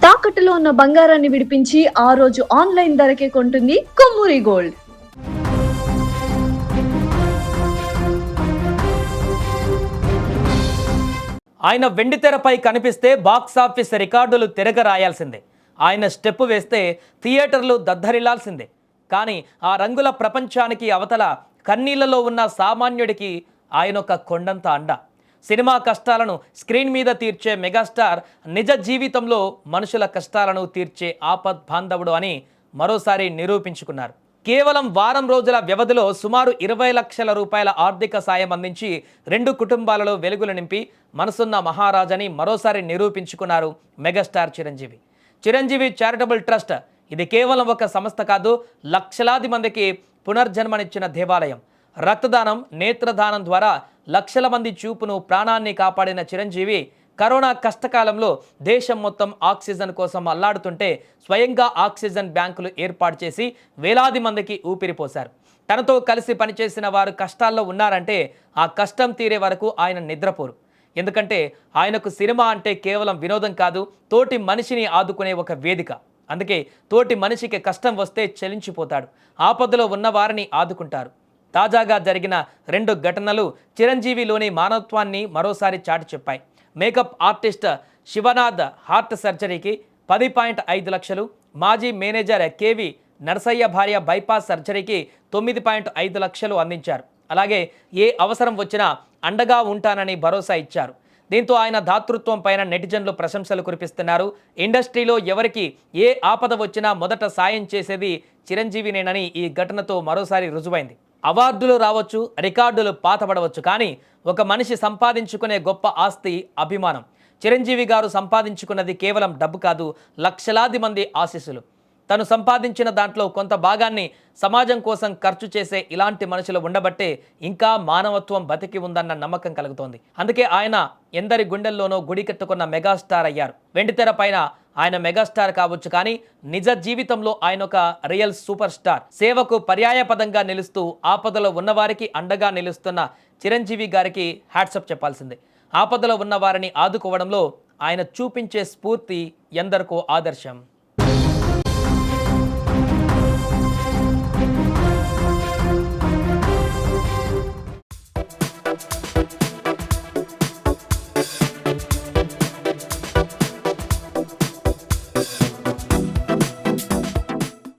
తాకట్టులో ఉన్న బంగారాన్ని విడిపించి ఆ రోజు ఆన్లైన్ ధరకే కొంటుంది కొమ్మూరి గోల్డ్. ఆయన వెండితెరపై కనిపిస్తే బాక్సాఫీస్ రికార్డులు తిరగరాయాల్సిందే. ఆయన స్టెప్ వేస్తే థియేటర్లు దద్దరిల్లాల్సిందే. కానీ ఆ రంగుల ప్రపంచానికి అవతల కన్నీళ్లలో ఉన్న సామాన్యుడికి ఆయన ఒక కొండంత అండ. సినిమా కష్టాలను స్క్రీన్ మీద తీర్చే మెగాస్టార్ నిజ జీవితంలో మనుషుల కష్టాలను తీర్చే ఆపద్ బాంధవుడు అని మరోసారి నిరూపించుకున్నారు. కేవలం వారం రోజుల వ్యవధిలో సుమారు 20 లక్షల రూపాయల ఆర్థిక సాయం అందించి 2 కుటుంబాలలో వెలుగులు నింపి మనసున్న మహారాజని మరోసారి నిరూపించుకున్నారు megastar Chiranjeevi. Chiranjeevi charitable trust ఇది కేవలం ఒక సంస్థ కాదు, లక్షలాది మందికి పునర్జన్మనిచ్చిన దేవాలయం. రక్తదానం, నేత్రదానం ద్వారా లక్షల మంది చూపును, ప్రాణాన్ని కాపాడిన చిరంజీవి కరోనా కష్టకాలంలో దేశం మొత్తం ఆక్సిజన్ కోసం అల్లాడుతుంటే స్వయంగా ఆక్సిజన్ బ్యాంకులు ఏర్పాటు చేసి వేలాది మందికి ఊపిరిపోశారు. తనతో కలిసి పనిచేసిన వారు కష్టాల్లో ఉన్నారంటే ఆ కష్టం తీరే వరకు ఆయన నిద్రపోరు. ఎందుకంటే ఆయనకు సినిమా అంటే కేవలం వినోదం కాదు, తోటి మనిషిని ఆదుకునే ఒక వేదిక. అందుకే తోటి మనిషికి కష్టం వస్తే చలించిపోతాడు, ఆపదలో ఉన్న వారిని ఆదుకుంటారు. తాజాగా జరిగిన 2 ఘటనలు చిరంజీవిలోని మానవత్వాన్ని మరోసారి చాటి చెప్పాయి. మేకప్ ఆర్టిస్ట్ శివనాథ్ హార్ట్ సర్జరీకి 10.5 లక్షలు, మాజీ మేనేజర్ కేవి నరసయ్య భార్య బైపాస్ సర్జరీకి 9.5 లక్షలు అందించారు. అలాగే ఏ అవసరం వచ్చినా అండగా ఉంటానని భరోసా ఇచ్చారు. దీంతో ఆయన దాతృత్వం పైన నెటిజన్లు ప్రశంసలు కురిపిస్తున్నారు. ఇండస్ట్రీలో ఎవరికి ఏ ఆపద వచ్చినా మొదట సాయం చేసేది చిరంజీవినేనని ఈ ఘటనతో మరోసారి రుజువైంది. అవార్డులు రావచ్చు, రికార్డులు పాతబడవచ్చు, కానీ ఒక మనిషి సంపాదించుకునే గొప్ప ఆస్తి అభిమానం. చిరంజీవి గారు సంపాదించుకున్నది కేవలం డబ్బు కాదు, లక్షలాది మంది ఆశీస్సులు. తను సంపాదించిన దాంట్లో కొంత భాగాన్ని సమాజం కోసం ఖర్చు చేసే ఇలాంటి మనుషులు ఉండబట్టే ఇంకా మానవత్వం బతికి ఉందన్న నమ్మకం కలుగుతోంది. అందుకే ఆయన ఎందరి గుండెల్లోనో గుడి కట్టుకున్న మెగాస్టార్ అయ్యారు. వెండితెర పైన ఆయన మెగాస్టార్ కావచ్చు, కానీ నిజ జీవితంలో ఆయన ఒక రియల్ సూపర్ స్టార్. సేవకు పర్యాయపదంగా నిలుస్తూ ఆపదలో ఉన్నవారికి అండగా నిలుస్తున్న చిరంజీవి గారికి హ్యాట్సప్ చెప్పాల్సిందే. ఆపదలో ఉన్న వారిని ఆదుకోవడంలో ఆయన చూపించే స్ఫూర్తి ఎందరికో ఆదర్శం.